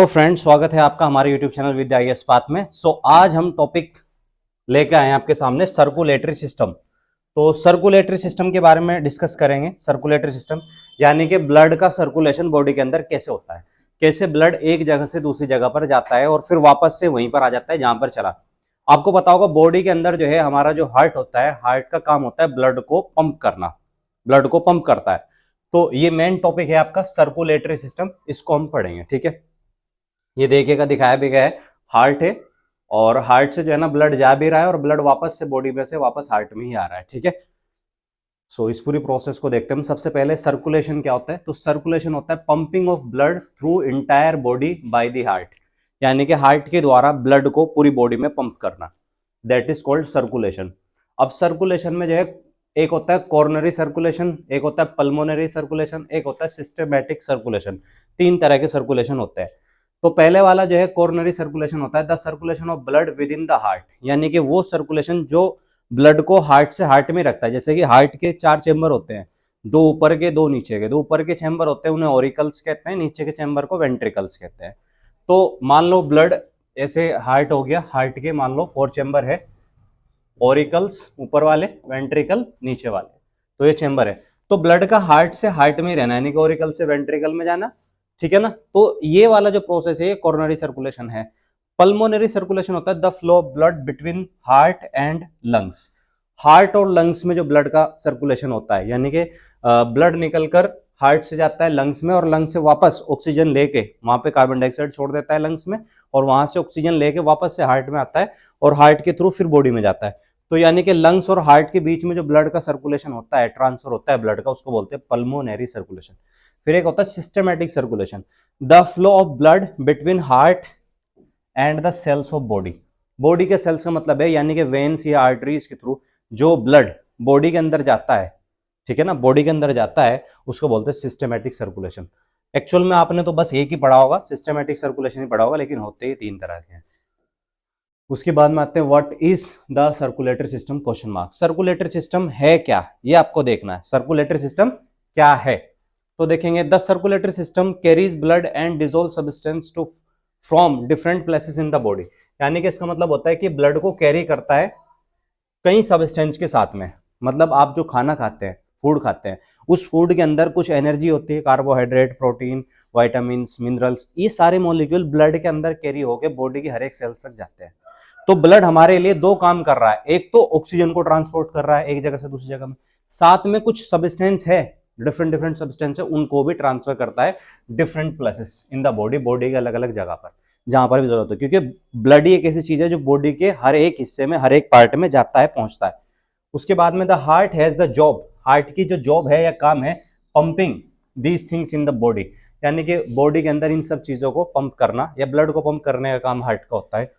तो फ्रेंड्स, स्वागत है आपका हमारे YouTube channel with IAS path में। आज हम टॉपिक लेकर आए हैं आपके सामने सर्कुलेटरी सिस्टम। तो सर्कुलेटरी सिस्टम के बारे में डिस्कस करेंगे। सर्कुलेटरी सिस्टम यानी कि ब्लड का सर्कुलेशन बॉडी के अंदर कैसे होता है, कैसे ब्लड एक जगह से दूसरी जगह पर जाता है और फिर वापस से वहीं पर आ जाता है जहां पर चला। आपको पता होगा बॉडी के अंदर जो है हमारा जो हार्ट होता है, हार्ट का काम होता है ब्लड को पंप करना, ब्लड को पंप करता है। तो ये मेन टॉपिक है आपका सर्कुलेटरी सिस्टम, इसको हम पढ़ेंगे। ठीक है, ये देखिएगा दिखाया भी गया है, हार्ट है और हार्ट से जो है ना ब्लड जा भी रहा है और ब्लड वापस से बॉडी में से वापस हार्ट में ही आ रहा है। ठीक है, इस पूरी प्रोसेस को देखते हैं हम। सबसे पहले सर्कुलेशन क्या होता है, तो सर्कुलेशन होता है pumping of blood through entire body by the heart, यानी कि हार्ट के द्वारा ब्लड को पूरी बॉडी में पंप करना, दैट इज कॉल्ड सर्कुलेशन। अब सर्कुलेशन में जो है एक होता है कॉर्नरी सर्कुलेशन, एक होता है पल्मोनरी सर्कुलेशन, एक होता है सिस्टमैटिक सर्कुलेशन। तीन तरह के सर्कुलेशन होते हैं। तो पहले वाला जो है कॉर्नरी सर्कुलेशन होता है the circulation of blood with in the heart, यानी कि वो सर्कुलेशन जो ब्लड को हार्ट से हार्ट में रखता है। जैसे कि हार्ट के चार चेंबर होते हैं, दो ऊपर के दो नीचे के। दो ऊपर के चेंबर होते हैं उन्हें ऑरिकल्स कहते हैं, नीचे के चेंबर को वेंट्रिकल्स कहते हैं। तो मान लो ब्लड ऐसे हार्ट हो गया, हार्ट के मान लो 4 चेंबर है, ऑरिकल्स ऊपर वाले, वेंट्रिकल नीचे वाले, तो ये चेंबर है। तो ब्लड का हार्ट से हार्ट में रहना, यानी कि ऑरिकल से वेंट्रिकल में जाना। ठीक है ना, तो ये वाला जो प्रोसेस है ये कॉर्नरी सर्कुलेशन है। पल्मोनरी सर्कुलेशन होता है the flow of blood between heart and lungs. Heart और लंग्स में जो ब्लड का सर्कुलेशन होता है, यानी कि ब्लड निकलकर हार्ट से जाता है लंग्स में और लंग्स से वापस ऑक्सीजन लेके वहां पे कार्बन डाइऑक्साइड छोड़ देता है लंग्स में, और वहां से ऑक्सीजन लेके वापस से हार्ट में आता है और हार्ट के थ्रू फिर बॉडी में जाता है। तो यानी कि लंग्स और हार्ट के बीच में जो ब्लड का सर्कुलेशन होता है, ट्रांसफर होता है ब्लड का, उसको बोलते हैं पल्मोनरी सर्कुलेशन। फिर एक होता है systematic circulation the flow of blood between heart and the cells of body. Body के सेल्स का मतलब है यानी कि वेन्स या आर्टरीज के थ्रू जो ब्लड बॉडी के अंदर जाता है, ठीक है ना, बॉडी के अंदर जाता है, उसको बोलते हैं सिस्टमैटिक सर्कुलेशन। एक्चुअल में आपने तो बस एक ही पढ़ा होगा, सिस्टमैटिक सर्कुलेशन ही पढ़ा होगा, लेकिन होते ही तीन तरह के हैं। उसके बाद में आते हैं what is the circulatory system, question mark. Circulatory system है क्या, ये आपको देखना है, सर्कुलेटरी सिस्टम क्या है। तो देखेंगे the circulatory system carries blood and dissolve substance to from different places in the body, यानी कि इसका मतलब होता है कि ब्लड को कैरी करता है कई सब्सटेंस के साथ में। मतलब आप जो खाना खाते हैं, फूड खाते हैं, उस फूड के अंदर कुछ एनर्जी होती है, कार्बोहाइड्रेट, प्रोटीन, विटामिन्स, मिनरल्स, ये सारे मॉलिक्यूल ब्लड के अंदर कैरी होकर बॉडी के हर एक सेल्स तक जाते हैं। तो ब्लड हमारे लिए दो काम कर रहा है, एक तो ऑक्सीजन को ट्रांसपोर्ट कर रहा है एक जगह से दूसरी जगह में, साथ में कुछ सब्सटेंस है, डिफरेंट डिफरेंट सब्सटेंस है, उनको भी ट्रांसफर करता है different places in the body, body के अलग अलग जगह पर जहां पर भी जरूरत हो, क्योंकि ब्लड ही एक ऐसी चीज है जो बॉडी के हर एक हिस्से में, हर एक पार्ट में जाता है, पहुंचता है। उसके बाद में the heart has the job, heart की जो जॉब है या काम है, pumping these things in the body, यानी कि बॉडी के अंदर इन सब चीजों को पंप करना या ब्लड को पंप करने का काम हार्ट का होता है।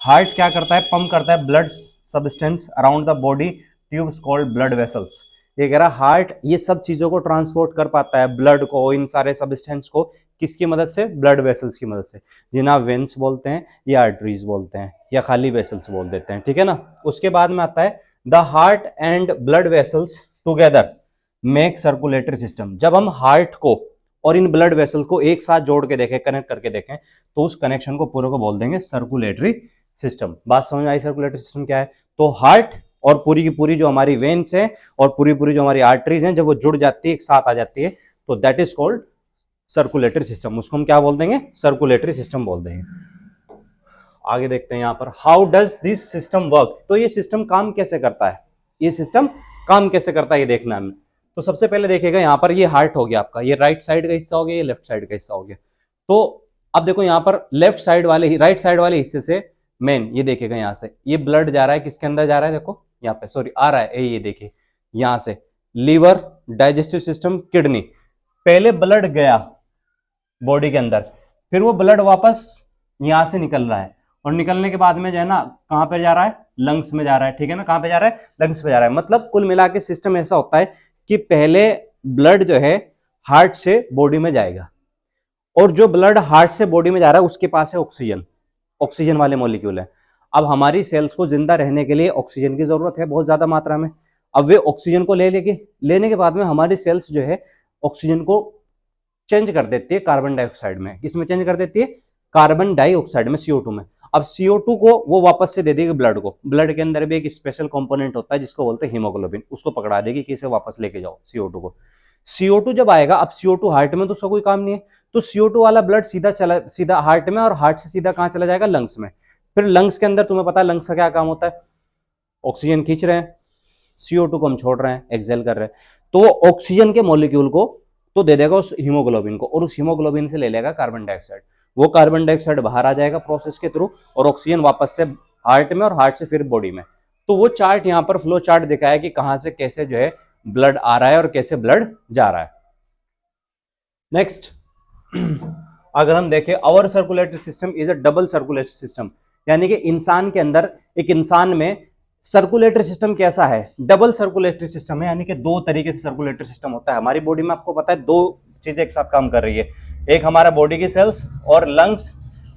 हार्ट क्या करता है, पंप करता है blood substance around the body tubes called blood vessels. ये कह रहा है हार्ट ये सब चीजों को ट्रांसपोर्ट कर पाता है, ब्लड को, इन सारे सब्सटेंस को, किसकी मदद से, ब्लड वेसल्स की मदद से, जिन्हें आप वेन्स बोलते हैं या आर्टरीज बोलते हैं या खाली वेसल्स बोल देते हैं। ठीक है ना। उसके बाद में आता है the heart and blood vessels together make circulatory system. जब हम हार्ट को और इन ब्लड वेसल को एक साथ जोड़ के देखें, कनेक्ट करके देखें, तो उस कनेक्शन को पूरे को बोल देंगे सर्कुलेटरी सिस्टम। बात समझ आई सर्कुलेटरी सिस्टम क्या है। तो हार्ट और पूरी की पूरी जो हमारी वेन्स है और पूरी पूरी जो हमारी आर्टरीज हैं, जब वो जुड़ जाती है, एक साथ आ जाती है, तो that is called circulatory system. उसको हम क्या बोल देंगे, सर्कुलेटरी सिस्टम बोल देंगे। आगे देखते हैं यहां पर how does this system work. तो ये सिस्टम काम कैसे करता है, ये सिस्टम काम कैसे करता है ये देखना है हमें। तो सबसे पहले देखिएगा यहाँ पर ये हार्ट हो गया आपका, ये राइट साइड का हिस्सा हो गया, ये लेफ्ट साइड का हिस्सा हो गया। तो अब देखो यहाँ पर लेफ्ट साइड वाले, राइट साइड वाले हिस्से से मेन ये देखिएगा यहाँ से ये ब्लड जा रहा है, किसके अंदर जा रहा है, देखो यहाँ पे, सॉरी आ रहा है, ये देखिए यहाँ से लीवर, डाइजेस्टिव सिस्टम, किडनी। पहले ब्लड गया बॉडी के अंदर, फिर वो ब्लड वापस यहां से निकल रहा है, और निकलने के बाद में जो है ना कहां पे जा रहा है, लंग्स में जा रहा है। ठीक है ना, कहां पे जा रहा है, लंग्स पे जा रहा है। मतलब कुल मिला के सिस्टम ऐसा होता है कि पहले ब्लड जो है हार्ट से बॉडी में जाएगा, और जो ब्लड हार्ट से बॉडी में जा रहा है उसके पास है ऑक्सीजन, ऑक्सीजन वाले मॉलिक्यूल है। अब हमारी सेल्स को जिंदा रहने के लिए ऑक्सीजन की जरूरत है बहुत ज्यादा मात्रा में। अब वे ऑक्सीजन को लेने के बाद में हमारी सेल्स जो है ऑक्सीजन को चेंज कर देती है कार्बन डाइऑक्साइड में। किस में चेंज कर देती है, कार्बन डाइऑक्साइड में, CO2 में। अब CO2 को वो वापस से दे देगी ब्लड को। ब्लड के अंदर भी एक स्पेशल कंपोनेंट होता है जिसको बोलते हैं हीमोग्लोबिन, उसको पकड़ा देगी कि इसे वापस लेके जाओ CO2 को। CO2 जब आएगा, अब CO2 हार्ट में तो उसका कोई काम नहीं है, तो CO2 वाला ब्लड सीधा हार्ट में, और हार्ट से सीधा कहां चला जाएगा, लंग्स में। फिर लंग्स के अंदर तुम्हें पता है लंग्स का क्या काम होता है, ऑक्सीजन खींच रहे हैं, CO2 को हम छोड़ रहे हैं, एक्सेल कर रहे हैं, तो ऑक्सीजन के मॉलिक्यूल को तो दे देगा उस हीमोग्लोबिन को, और उस हीमोग्लोबिन से ले लेगा कार्बन डाइऑक्साइड। वो कार्बन डाइऑक्साइड बाहर आ जाएगा प्रोसेस के थ्रू, और ऑक्सीजन वापस से हार्ट में, और हार्ट से फिर बॉडी में। तो वो चार्ट यहाँ पर फ्लो चार्ट दिखाया कि कहां से कैसे जो है ब्लड आ रहा है और कैसे ब्लड जा रहा है। नेक्स्ट, अगर हम देखें, our circulatory system is a double circulatory system, यानी कि इंसान के अंदर, एक इंसान में सर्कुलेटरी सिस्टम कैसा है, डबल सर्कुलेटरी सिस्टम है, यानी कि दो तरीके से सर्कुलेटरी सिस्टम होता है। हमारी बॉडी में आपको पता है दो चीजें एक साथ काम कर रही है, एक हमारा बॉडी की सेल्स और लंग्स,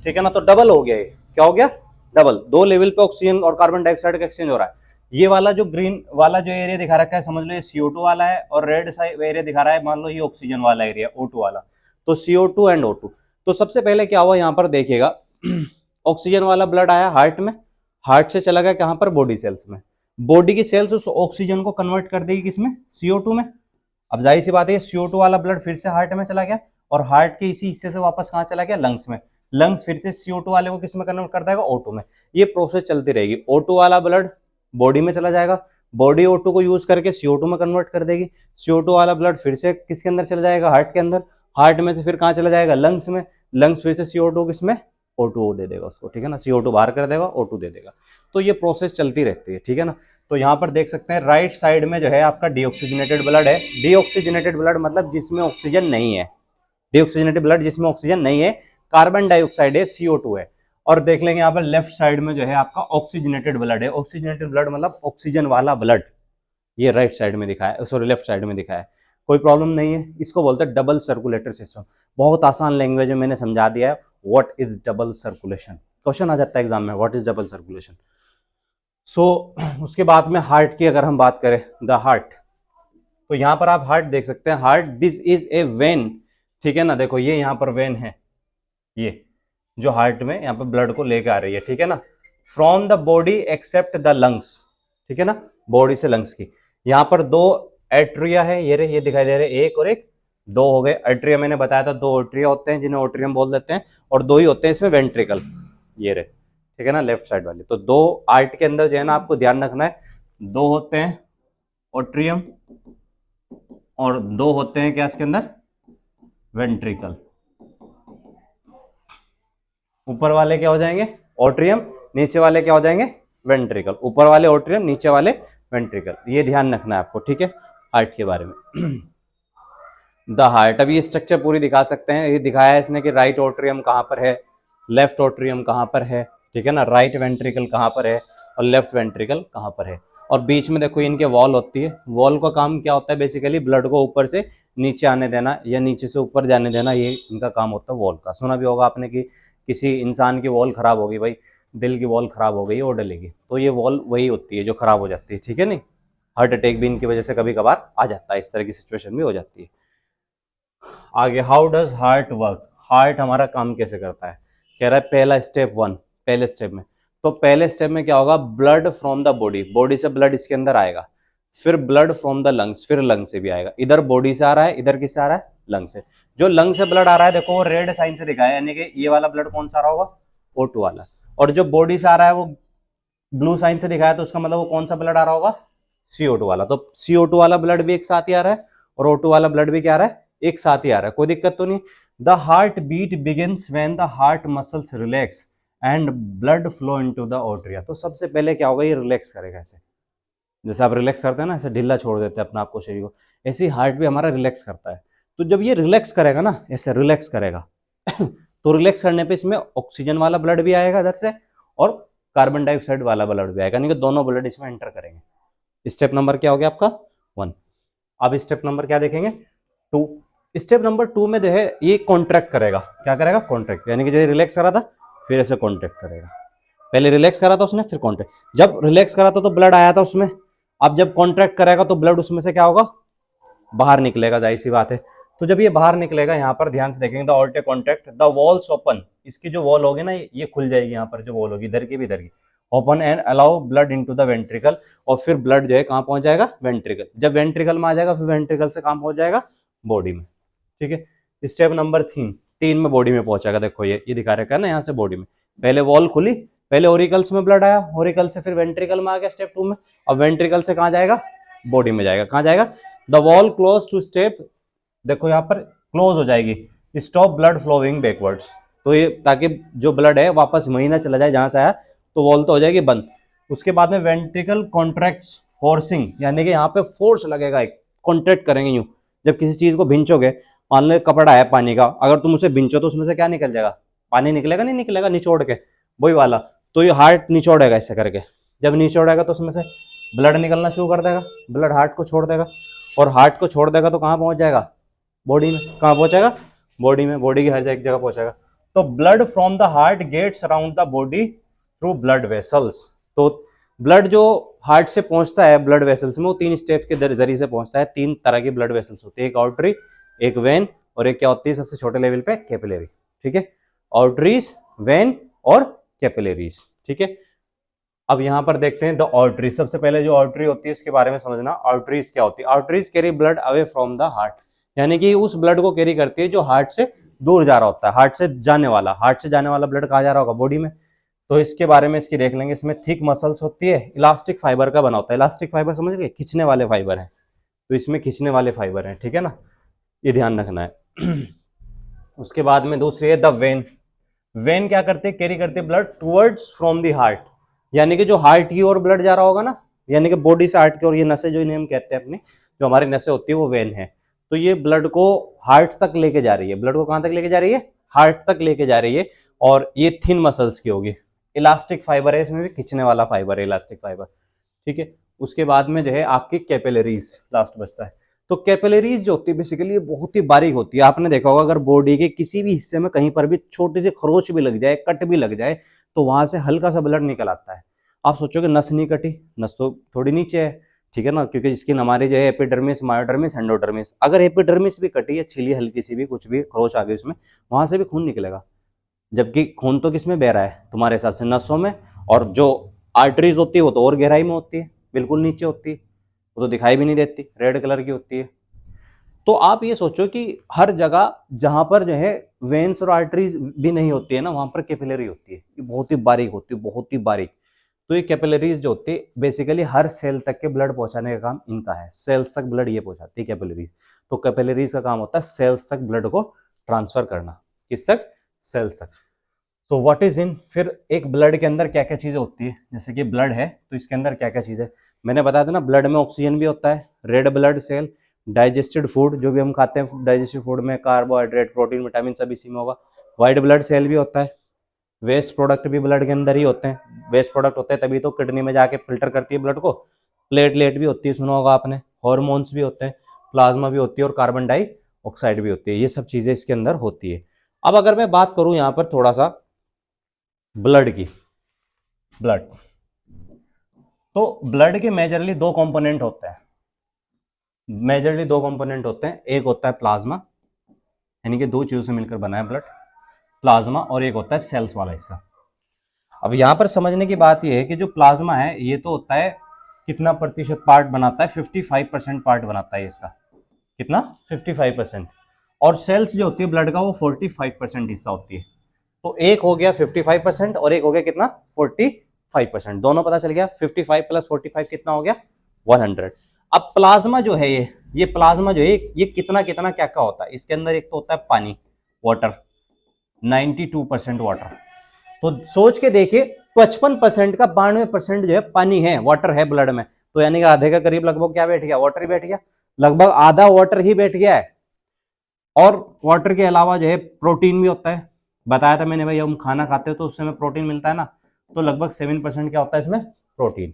ठीक है ना, तो डबल हो गया। ये क्या हो गया, डबल, दो लेवल पे ऑक्सीजन और कार्बन डाइऑक्साइड का एक्सचेंज हो रहा है। ये वाला जो ग्रीन वाला जो एरिया दिखा रखा है, समझ लो ये CO2 वाला है, और रेड एरिया दिखा रहा है, मान लो ये ऑक्सीजन वाला एरिया, O2 वाला, तो CO2 एंड O2। तो सबसे पहले क्या हुआ, यहाँ पर देखिएगा, ऑक्सीजन वाला ब्लड आया हार्ट में, हार्ट से चला गया कहां पर, बॉडी सेल्स में। बॉडी की सेल्स उस ऑक्सीजन को कन्वर्ट कर देगी किसमें, CO2 में। अब जाहिर सी बात है, CO2 वाला ब्लड फिर से हार्ट में चला गया, और हार्ट के इसी हिस्से से वापस कहां चला गया, लंग्स में। लंग्स फिर से CO2 वाले को किसमें कन्वर्ट कर देगा, O2 में। ये प्रोसेस चलती रहेगी। O2 वाला ब्लड बॉडी में चला जाएगा, बॉडी O2 को यूज करके CO2 में कन्वर्ट कर देगी, CO2 वाला ब्लड फिर से किसके अंदर चला जाएगा, हार्ट के अंदर, हार्ट में से फिर कहां चला जाएगा, लंग्स में, लंग्स फिर से CO2 किसमें, O2 दे देगा उसको, ठीक है ना, CO2 बाहर कर देगा, O2 दे देगा। तो ये प्रोसेस चलती रहती है, ठीक है ना। तो यहाँ पर देख सकते हैं राइट साइड में जो है आपका डीऑक्सीजनेटेड ब्लड है। डीऑक्सीजनेटेड ब्लड मतलब जिसमें ऑक्सीजन नहीं है, डीऑक्सीजनेटेड ब्लड जिसमें ऑक्सीजन नहीं है, कार्बन डाइऑक्साइड है, CO2 है। और देख लेंगे यहाँ पर लेफ्ट साइड में जो है आपका ऑक्सीजनेटेड ब्लड है। ऑक्सीजनेटेड ब्लड मतलब ऑक्सीजन वाला ब्लड, ये राइट साइड में दिखाया है, सॉरी लेफ्ट साइड में दिखाया है, कोई प्रॉब्लम नहीं है। इसको बोलते हैं डबल सर्कुलेटरी सिस्टम। बहुत आसान लैंग्वेज में मैंने समझा दिया है what is double circulation. Question आ जाता है एग्जाम में, what is double circulation. So उसके बाद में हार्ट की अगर हम बात करें, द हार्ट, तो यहां पर आप हार्ट देख सकते हैं, heart this is a when, ठीक है ना। देखो ये यहाँ पर वेन है, ये जो हार्ट में यहाँ पर ब्लड को लेकर आ रही है, ठीक है ना, from the body except the lungs, ठीक है ना, बॉडी से लंग्स की। यहाँ पर दो एट्रिया है, ये दिखाई दे रहे, एक और एक, दो हो गए एट्रिया। मैंने बताया था दो एट्रिया होते हैं जिन्हें ओट्रियम बोल देते हैं, और दो ही होते हैं इसमें वेंट्रिकल, ये रहे, ठीक है ना, लेफ्ट साइड वाले। तो दो आर्ट के अंदर जो है ना आपको ध्यान रखना है, दो होते हैं ओट्रियम और दो होते हैं क्या इसके अंदर, वेंट्रिकल। ऊपर वाले क्या हो जाएंगे, ओट्रियम, नीचे वाले क्या हो जाएंगे, वेंट्रिकल। ऊपर वाले ओट्रियम, नीचे वाले वेंट्रिकल, ये ध्यान रखना है आपको, ठीक है, हार्ट के बारे में। द हार्ट, अभी ये स्ट्रक्चर पूरी दिखा सकते हैं। ये दिखाया है इसने कि राइट ओट्रियम कहाँ पर है, लेफ्ट ओट्रियम कहाँ पर है, ठीक है ना, राइट वेंट्रिकल कहाँ पर है और लेफ्ट वेंट्रिकल कहाँ पर है। और बीच में देखो इनके वॉल होती है। वॉल का काम क्या होता है, बेसिकली ब्लड को ऊपर से नीचे आने देना या नीचे से ऊपर जाने देना, ये इनका काम होता है वॉल का। सुना भी होगा आपने कि किसी इंसान की वॉल खराब होगी, भाई दिल की वॉल खराब हो गई, वो डलेगी, तो ये वॉल वही होती है जो खराब हो जाती है, ठीक है नहीं। हार्ट अटैक भी इनकी वजह से कभी कभार आ जाता है, इस तरह की सिचुएशन भी हो जाती है। आगे, how does heart work, heart हमारा काम कैसे करता है, कह रहा है पहला स्टेप 1, पहले स्टेप में। तो पहले स्टेप में क्या होगा, blood from the body, body से ब्लड इसके अंदर आएगा, फिर ब्लड फ्रॉम द लंग्स, फिर लंग से भी आएगा। इधर बॉडी से आ रहा है, इधर किससे आ रहा है, लंग से। जो लंग से ब्लड आ रहा है देखो वो रेड साइन से दिखाया है, यानी कि ये वाला ब्लड कौन सा आ रहा होगा, O2 वाला। और जो बॉडी से आ रहा है वो ब्लू साइन से दिखाया, तो उसका मतलब वो कौन सा ब्लड आ रहा होगा, CO2 वाला। तो CO2 वाला ब्लड भी एक साथ ही आ रहा है और O2 वाला ब्लड भी क्या आ रहा है, एक साथ ही आ रहा है, कोई दिक्कत तो नहीं। The heart beat begins when the heart muscles relax and blood flow into the atria. तो सबसे पहले क्या होगा, ये रिलैक्स करेगा, ऐसे जैसे आप रिलैक्स करते हैं ना, ऐसे ढीला छोड़ देते हैं अपने आप को, शरीर को, ऐसे ही हार्ट भी हमारा रिलैक्स करता है। तो जब ये रिलैक्स करेगा ना, ऐसे रिलैक्स करेगा तो रिलैक्स करने पे इसमें ऑक्सीजन वाला ब्लड भी आएगा इधर से और कार्बन डाइऑक्साइड वाला ब्लड भी आएगा, यानी कि दोनों ब्लड इसमें एंटर करेंगे। स्टेप नंबर क्या हो गया आपका 1। अब स्टेप नंबर क्या देखेंगे 2। स्टेप नंबर 2 में जो है ये कॉन्ट्रैक्ट करेगा, क्या करेगा, कॉन्ट्रैक्ट, यानी कि जैसे रिलैक्स करा था फिर ऐसे कॉन्ट्रैक्ट करेगा। पहले रिलैक्स करा था उसने, फिर कॉन्ट्रैक्ट। जब रिलैक्स करा था तो ब्लड आया था उसमें, अब जब कॉन्ट्रैक्ट करेगा तो ब्लड उसमें से क्या होगा, बाहर निकलेगा, जाहिर सी बात है। तो जब ये बाहर निकलेगा, यहाँ पर ध्यान से देखेंगे, the alter contact the walls open, इसकी जो वॉल होगी ना ये खुल जाएगी, यहाँ पर जो वॉल होगी इधर की भी इधर की, open and allow blood into the ventricle, और फिर ब्लड जो है कहाँ पहुंच जाएगा, वेंट्रिकल। जब वेंट्रिकल में आ जाएगा फिर वेंट्रिकल से कहाँ पहुंच जाएगा, बॉडी में। ठीक है, स्टेप नंबर 3 में बॉडी में पहुंचेगा। देखो ये दिखा रखा है ना, यहाँ से बॉडी में पहले वॉल खुली, पहले ओरिकल्स में ब्लड आया, ओरिकल से फिर वेंट्रिकल में आ गया स्टेप 2 में, अब वेंट्रिकल से कहाँ जाएगा, बॉडी में जाएगा। कहाँ जाएगा, the wall close to step, देखो यहाँ पर क्लोज हो जाएगी, स्टॉप ब्लड फ्लोइंग बैकवर्ड्स, तो ये ताकि जो ब्लड है वापस वहीं ना चला जाए जहां से आया, तो वॉल तो हो जाएगी बंद। उसके बाद में वेंट्रिकल कॉन्ट्रैक्ट्स फोर्सिंग, यानी कि यहाँ पे फोर्स लगेगा, एक कॉन्ट्रैक्ट करेंगे यूं। जब किसी चीज को भिंचोगे, मान लो कपड़ा है पानी का, अगर तुम उसे भिंचो तो उसमें से क्या निकल जाएगा, पानी निकलेगा, नहीं निकलेगा, निचोड़ के, वही वाला। तो ये हार्ट निचोड़ेगा ऐसे करके, जब निचोड़ेगा तो उसमें से ब्लड निकलना शुरू कर देगा, ब्लड हार्ट को छोड़ देगा, और हार्ट को छोड़ देगा तो कहाँ पहुंच जाएगा, बॉडी में। कहाँ पहुंचेगा, बॉडी में, बॉडी की हर एक जगह पहुंचेगा। तो blood from the heart gets around the body through blood vessels, तो ब्लड जो हार्ट से पहुंचता है ब्लड वेसल्स में, वो 3 स्टेप के जरिए से पहुंचता है। 3 तरह की ब्लड वेसल्स होती है, एक आर्टरी, एक वेन, और एक क्या होती है सबसे छोटे लेवल पे, कैपिलरी। ठीक है, आर्टरीज, वेन और कैपिलरीज। ठीक है, अब यहां पर देखते हैं द आर्टरी। सबसे पहले जो आर्टरी होती है इसके बारे में समझना, आर्टरीज क्या होती है। Arteries carry blood away from the heart, यानी कि उस ब्लड को कैरी करती है जो हार्ट से दूर जा रहा होता है, हार्ट से जाने वाला ब्लड कहाँ जा रहा होगा, बॉडी में। तो इसके बारे में इसकी देख लेंगे। इसमें थिक मसल्स होती है, इलास्टिक फाइबर का बना होता है। इलास्टिक फाइबर समझ गए, खींचने वाले फाइबर हैं, तो इसमें खींचने वाले फाइबर हैं। ठीक है ना, ये ध्यान रखना है। उसके बाद में दूसरी है द वेन। वेन क्या करते हैं, कैरी करते हैं blood towards from the heart, यानी कि जो हार्ट की ओर ब्लड जा रहा होगा ना, यानी कि बॉडी से हार्ट की ओर, ये नसें जो इन्हें हम कहते हैं अपनी, जो हमारी नसें होती है वो वेन है। तो ये ब्लड को हार्ट तक लेके जा रही है, ब्लड को कहां तक लेके जा रही है, हार्ट तक लेके जा रही है। और ये थिन मसल्स की होगी, इलास्टिक फाइबर है, इसमें भी खींचने वाला फाइबर है, इलास्टिक फाइबर। ठीक है, उसके बाद में जो है आपकी कैपिलरीज लास्ट बचता है। तो कैपिलरीज जो होती है बेसिकली ये बहुत ही बारीक होती है। आपने देखा होगा अगर बॉडी के किसी भी हिस्से में कहीं पर भी छोटी सी खरोच भी लग जाए, कट भी लग जाए, तो वहां से हल्का सा ब्लड निकल आता है। आप सोचोगे नस नहीं कटी, नस तो थोड़ी नीचे है, ठीक है ना, क्योंकि स्किन हमारी जो है एपिडर्मिस, मायोडर्मिस, एंडोडर्मिस, अगर एपिडर्मिस भी कटी है, छिली हल्की सी भी, कुछ भी खरोच आ गई उसमें, वहां से भी खून निकलेगा। जबकि खून तो किसमें बह रहा है तुम्हारे हिसाब से, नसों में, और जो आर्टरीज होती है वो तो और गहराई में होती है, बिल्कुल नीचे होती है, वो तो दिखाई भी नहीं देती, रेड कलर की होती है। तो आप ये सोचो कि हर जगह जहां पर जो है वेन्स और आर्टरीज भी नहीं होती है ना, वहां पर कैपिलरी होती है, ये बहुत ही बारीक होती है, बहुत ही बारीक। तो ये कैपिलरीज जो होती है बेसिकली हर सेल तक के ब्लड पहुंचाने का काम इनका है, सेल्स तक ब्लड ये पहुंचाती है कैपिलरीज। तो कैपिलरीज का काम होता है सेल्स तक ब्लड को ट्रांसफर करना, किस तक, सेल्स तक। तो व्हाट इज इन, फिर एक ब्लड के अंदर क्या क्या चीजें होती है, जैसे कि ब्लड है तो इसके अंदर क्या क्या चीजें, मैंने बताया था ना, ब्लड में ऑक्सीजन भी होता है, red blood cell, digested food जो भी हम खाते हैं, डाइजेस्टेड फूड में कार्बोहाइड्रेट, प्रोटीन, विटामिन सब इसी में होगा, व्हाइट ब्लड सेल भी होता है, वेस्ट प्रोडक्ट भी ब्लड के अंदर ही होते हैं, वेस्ट प्रोडक्ट होते हैं तभी तो किडनी में जाके फिल्टर करती है ब्लड को, प्लेटलेट भी होती है, सुना होगा आपने, हॉर्मोन्स भी होते हैं, प्लाज्मा भी होती है, और कार्बन डाइऑक्साइड भी होती है, ये सब चीजें इसके अंदर होती है। अब अगर मैं बात करूं यहाँ पर थोड़ा सा ब्लड की, ब्लड, तो ब्लड के मेजरली 2 कंपोनेंट होते हैं, मेजरली 2 कंपोनेंट होते हैं, एक होता है प्लाज्मा, यानी कि 2 चीजों से मिलकर बना है ब्लड, प्लाज्मा, और एक होता है सेल्स वाला हिस्सा। अब यहां पर समझने की बात यह है कि जो प्लाज्मा है ये तो होता है कितना प्रतिशत पार्ट बनाता है, 55% पार्ट बनाता है इसका, कितना, 55%, और सेल्स जो होती है ब्लड का वो 45% हिस्सा होती है। तो एक हो गया 55% और एक हो गया कितना, 45%, दोनों पता चल गया, 55 प्लस 45 कितना हो गया, 100। अब प्लाज्मा जो है ये प्लाज्मा जो है ये कितना कितना क्या क्या होता है, इसके अंदर एक तो होता है पानी, वाटर, 92% वाटर। तो सोच के देखिए 55% का 92% जो है पानी है, वाटर है ब्लड में, तो यानी कि आधे का करीब लगभग क्या बैठ गया, वाटर ही बैठ गया, लगभग आधा वाटर ही बैठ गया है। और वाटर के अलावा जो है प्रोटीन भी होता है, बताया था मैंने भाई, हम खाना खाते हो तो उससे हमें प्रोटीन मिलता है ना, तो लगभग 7% क्या होता है इसमें, प्रोटीन।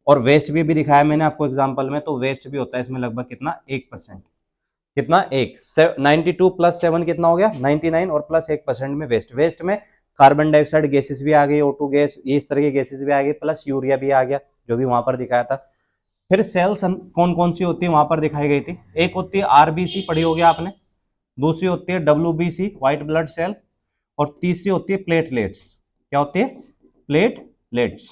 और वेस्ट भी दिखाया मैंने आपको एग्जांपल में, तो वेस्ट भी होता है इसमें लगभग कितना, 1%, कितना, 92 प्लस 7 कितना हो गया, 99, और प्लस 1% में वेस्ट, वेस्ट में कार्बन डाइऑक्साइड गैसेस भी आ गई, O2 गैस, ये इस तरह की गैसेस भी आ गई, प्लस यूरिया भी आ गया जो भी वहां पर दिखाया था। फिर सेल्स कौन कौन सी होती है वहां पर दिखाई गई थी, एक होती है आरबीसी, पढ़ी होगी आपने, दूसरी होती है WBC व्हाइट ब्लड सेल, और तीसरी होती है प्लेटलेट्स। क्या होती है? प्लेटलेट्स।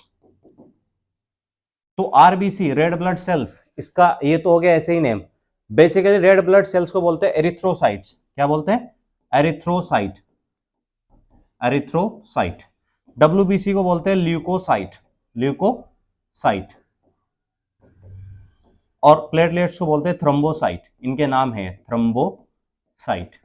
तो आरबीसी रेड ब्लड सेल्स, इसका ये तो हो गया ऐसे ही name. Basically red blood cells को बोलते हैं एरिथ्रोसाइट्स। क्या बोलते हैं? Erythrocyte, erythrocyte. WBC को बोलते हैं ल्यूकोसाइट, ल्यूकोसाइट। और प्लेटलेट्स को बोलते हैं थ्रोम्बोसाइट। इनके नाम है थ्रोम्बोसाइट।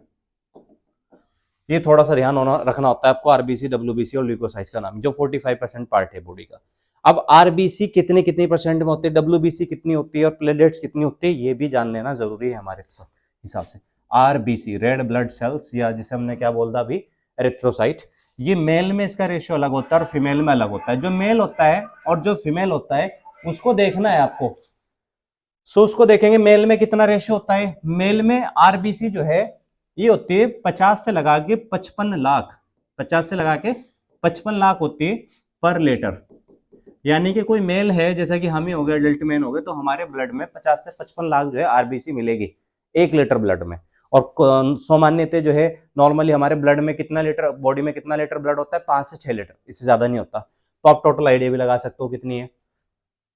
ये थोड़ा सा ध्यान होना रखना होता है आपको, आरबीसी, WBC और ल्यूकोसाइट का नाम, जो 45% पार्ट है बॉडी का। अब आरबीसी कितने कितनी परसेंट में होते हैं, WBC कितनी होती है और प्लेटलेट्स कितनी होती है, ये भी जान लेना जरूरी है हमारे हिसाब से। आरबीसी रेड ब्लड सेल्स, या जिसे हमने क्या बोल दिया अभी, एरिथ्रोसाइट, ये मेल में इसका रेशियो अलग होता है और फीमेल में अलग होता है। जो मेल होता है और जो फीमेल होता है उसको देखना है आपको। सो उसको देखेंगे मेल में कितना रेशियो होता है। मेल में आरबीसी जो है ये होती है 50 से लगा के 55 लाख, 50 से लगा के 55 लाख होती है पर लीटर। यानी कि कोई मेल है, जैसा कि हम ही हो गए, एडल्ट मैन हो गए, तो हमारे ब्लड में 50 से 55 लाख जो है आरबीसी मिलेगी 1 लीटर ब्लड में। और सामान्यतः जो है नॉर्मली हमारे ब्लड में कितना लीटर, बॉडी में कितना लीटर ब्लड होता है, 5 से 6 लीटर, इससे ज्यादा नहीं होता। तो आप टोटल आइडिया भी लगा सकते हो कितनी है।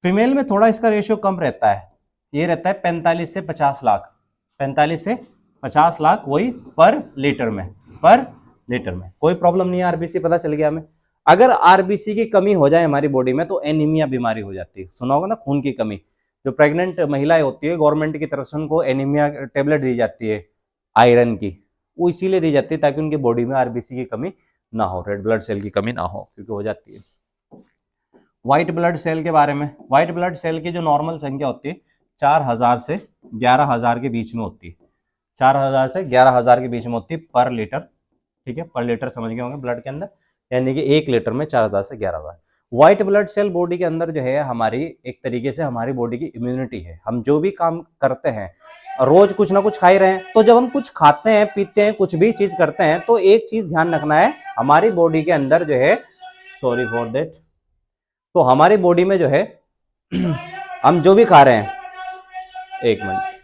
फीमेल में थोड़ा इसका रेशियो कम रहता है, ये रहता है 45 से 50 लाख, 45 से 50 लाख, वही पर लीटर में, पर लीटर में। कोई प्रॉब्लम नहीं है, आरबीसी पता चल गया हमें। अगर आरबीसी की कमी हो जाए हमारी बॉडी में तो एनीमिया बीमारी हो जाती है। सुना होगा ना, खून की कमी। जो प्रेग्नेंट महिलाएं होती है, गवर्नमेंट की तरफ से उनको एनीमिया टेबलेट दी जाती है आयरन की, वो इसीलिए दी जाती है ताकि उनकी बॉडी में आरबीसी की कमी ना हो, रेड ब्लड सेल की कमी ना हो, क्योंकि हो जाती है। व्हाइट ब्लड सेल के बारे में, व्हाइट ब्लड सेल की जो नॉर्मल संख्या होती है 4000 से 11000 के बीच में होती है, 4000 से 11000 के बीच में होती है पर लीटर। ठीक है, पर लीटर समझ गए होंगे ब्लड के अंदर, यानी कि 1 लीटर में 4000 से 11000। व्हाइट ब्लड सेल बॉडी के अंदर जो है हमारी एक तरीके से हमारी बॉडी की इम्यूनिटी है। हम जो भी काम करते हैं, रोज कुछ ना कुछ खा ही रहे हैं, तो जब हम कुछ खाते हैं, पीते हैं, कुछ भी चीज करते हैं, तो एक चीज ध्यान रखना है, हमारी बॉडी के अंदर जो है, सॉरी फॉर दैट, तो हमारी बॉडी में जो है हम जो भी खा रहे हैं, एक मिनट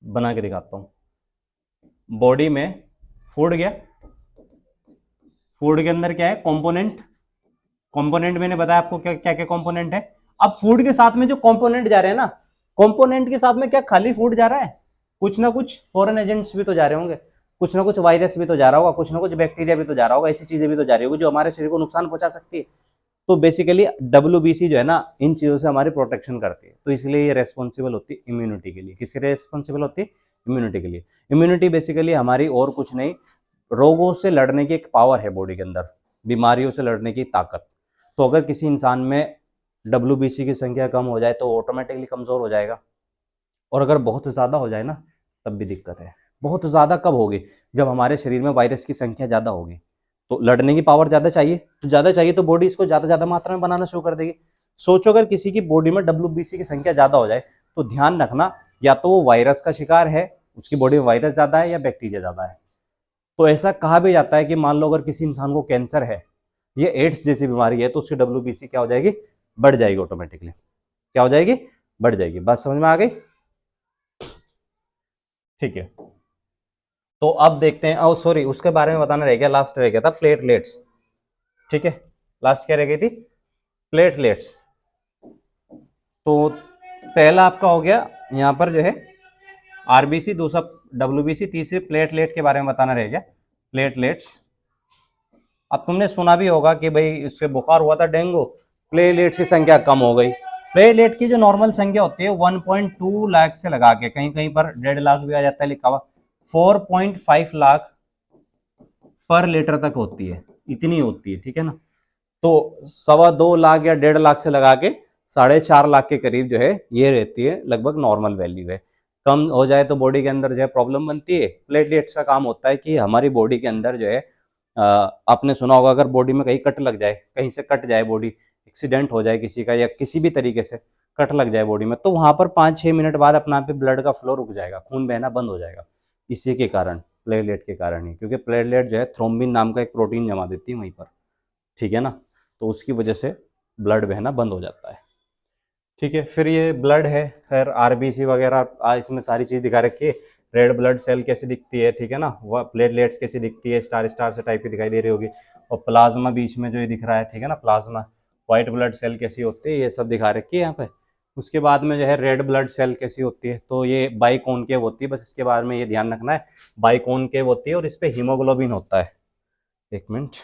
बना के दिखाता हूं। बॉडी में फूड गया, फूड के अंदर क्या है, कंपोनेंट। कंपोनेंट मैंने बताया आपको क्या क्या क्या कंपोनेंट है। अब फूड के साथ में जो कंपोनेंट जा रहे हैं ना, कंपोनेंट के साथ में क्या खाली फूड जा रहा है, कुछ ना कुछ फॉरेन एजेंट्स भी तो जा रहे होंगे, कुछ ना कुछ वायरस भी तो जा रहा होगा, कुछ ना कुछ बैक्टीरिया भी तो जा रहा होगा, ऐसी चीजें भी तो जा रही होगी जो हमारे शरीर को नुकसान पहुंचा सकती है। तो बेसिकली WBC जो है ना, इन चीजों से हमारी प्रोटेक्शन करती है। तो इसलिए ये रेस्पॉन्सिबल होती है इम्यूनिटी के लिए। किसके रेस्पॉन्सिबल होती है? इम्यूनिटी के लिए। इम्यूनिटी बेसिकली हमारी और कुछ नहीं, रोगों से लड़ने की एक पावर है बॉडी के अंदर, बीमारियों से लड़ने की ताकत। तो अगर किसी इंसान में WBC की संख्या कम हो जाए तो ऑटोमेटिकली कमजोर हो जाएगा, और अगर बहुत ज्यादा हो जाए ना तब भी दिक्कत है। बहुत ज्यादा कब होगी? जब हमारे शरीर में वायरस की संख्या ज्यादा होगी, तो लड़ने की पावर ज्यादा चाहिए, तो ज्यादा चाहिए तो बॉडी इसको ज्यादा मात्रा में बनाना शुरू कर देगी। सोचो अगर किसी की बॉडी में WBC की संख्या ज्यादा हो जाए, तो ध्यान रखना, या तो वो वायरस का शिकार है, उसकी बॉडी में वायरस ज्यादा है, या बैक्टीरिया ज्यादा है। तो ऐसा कहा भी जाता है कि मान लो अगर किसी इंसान को कैंसर है, ये एड्स जैसी बीमारी है, तो उसकी WBC क्या हो जाएगी? बढ़ जाएगी ऑटोमेटिकली। क्या हो जाएगी? बढ़ जाएगी। बात समझ में आ गई? ठीक है, तो अब देखते हैं, सॉरी उसके बारे में बताना रह गया, लास्ट रह गया था प्लेटलेट्स। ठीक है, लास्ट क्या रह गई थी? प्लेटलेट्स। तो पहला आपका हो गया यहाँ पर जो है आरबीसी, दूसरा WBC, तीसरी प्लेटलेट के बारे में बताना रह गया, प्लेटलेट्स। अब तुमने सुना भी होगा कि भाई इससे बुखार हुआ था, डेंगू, प्लेटलेट्स की संख्या कम हो गई। प्लेटलेट की जो नॉर्मल संख्या होती है 1.2 लाख से लगा के, कहीं कहीं पर 1.5 लाख भी आ जाता है लिखा हुआ, 4.5 लाख पर लीटर तक होती है, इतनी होती है। ठीक है ना, तो 2.25 लाख या 1.5 लाख से लगा के 4.5 लाख के करीब जो है ये रहती है, लगभग नॉर्मल वैल्यू है। कम हो जाए तो बॉडी के अंदर जो है प्रॉब्लम बनती है। प्लेटलेट्स का काम होता है कि हमारी बॉडी के अंदर जो है, आपने सुना होगा अगर बॉडी में कहीं कट लग जाए, कहीं से कट जाए बॉडी, एक्सीडेंट हो जाए किसी का, या किसी भी तरीके से कट लग जाए बॉडी में, तो वहां पर 5-6 मिनट बाद अपने आप ब्लड का फ्लो रुक जाएगा, खून बहना बंद हो जाएगा। इसी के कारण, प्लेटलेट के कारण ही, क्योंकि प्लेटलेट जो है थ्रोम्बिन नाम का एक प्रोटीन जमा देती है वहीं पर। ठीक है ना, तो उसकी वजह से ब्लड बहना बंद हो जाता है। ठीक है, फिर ये ब्लड है, फिर आरबीसी वगैरह, इसमें सारी चीज दिखा रखी है। रेड ब्लड सेल कैसी दिखती है, ठीक है ना, वह प्लेटलेट्स कैसी दिखती है, स्टार स्टार से टाइप की दिखाई दे रही होगी, और प्लाज्मा बीच में जो ये दिख रहा है, ठीक है ना, प्लाज्मा, व्हाइट ब्लड सेल कैसी होती है, ये सब दिखा रखी है यहाँ पे। उसके बाद में जो है रेड ब्लड सेल कैसी होती है, तो ये बाइकॉनकेव होती है, बस इसके बारे में ये ध्यान रखना है, बाइकॉनकेव होती है और इस पे हीमोग्लोबिन होता है। एक मिनट,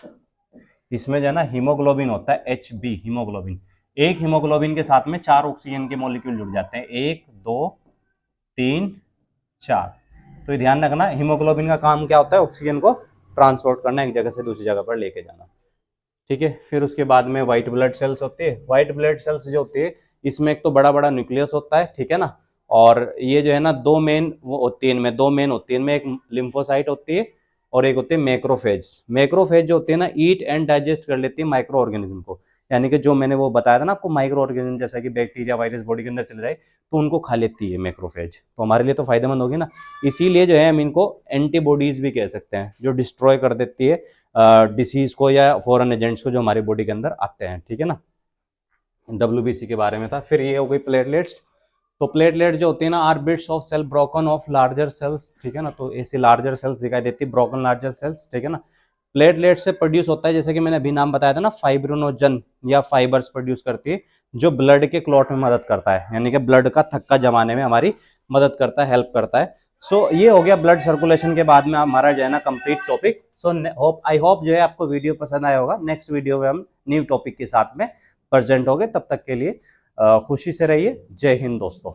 इसमें जो है ना हीमोग्लोबिन होता है, HB हीमोग्लोबिन। एक हीमोग्लोबिन के साथ में 4 ऑक्सीजन के मॉलिक्यूल जुड़ जाते हैं, 1 2 3 4। तो ये ध्यान रखना, हीमोग्लोबिन का काम क्या होता है, ऑक्सीजन को ट्रांसपोर्ट करना, एक जगह से दूसरी जगह पर लेके जाना, ठीक है। फिर उसके बाद में व्हाइट ब्लड सेल्स होती है। व्हाइट ब्लड सेल्स जो होती है, इसमें एक तो बड़ा बड़ा न्यूक्लियस होता है, ठीक है ना, और ये जो है ना दो मेन होती है, इनमें दो मेन होती है, इनमें एक लिम्फोसाइट होती है और एक होती है मैक्रोफेज। मैक्रोफेज जो होती है ना, ईट एंड डाइजेस्ट कर लेती है माइक्रो ऑर्गेनिज्म को, यानी कि जो मैंने वो बताया था ना आपको, माइक्रो ऑर्गेनिज्म जैसा कि बैक्टीरिया वायरस बॉडी के अंदर चले जाए तो उनको खा लेती है मैक्रोफेज, तो हमारे लिए तो फायदेमंद होगी ना। इसीलिए जो है हम इनको एंटीबॉडीज भी कह सकते हैं, जो डिस्ट्रॉय कर देती है डिसीज को या फॉरेन एजेंट्स को जो हमारी बॉडी के अंदर आते हैं, ठीक है ना। WBC के बारे में था। फिर ये हो गई प्लेटलेट्स। तो प्लेटलेट जो होती है ना, are bits of cell broken off larger cells, ठीक है ना, तो ऐसी लार्जर सेल्स दिखाई देती है, ब्रोकन लार्जर सेल्स, ठीक है ना। प्लेटलेट से प्रोड्यूस होता है, जैसे कि मैंने अभी नाम बताया था ना, फाइब्रोनोजन या फाइबर्स प्रोड्यूस करती है, जो ब्लड के क्लॉट में मदद करता है, यानी कि ब्लड का थक्का जमाने में हमारी मदद करता है, हेल्प करता है। सो ये हो गया ब्लड सर्कुलेशन के बाद में हमारा जो है ना complete topic. So I hope जो है आपको वीडियो पसंद आया होगा। नेक्स्ट वीडियो में हम न्यू टॉपिक के साथ में प्रेजेंट होंगे, तब तक के लिए खुशी से रहिए। जय हिंद दोस्तों।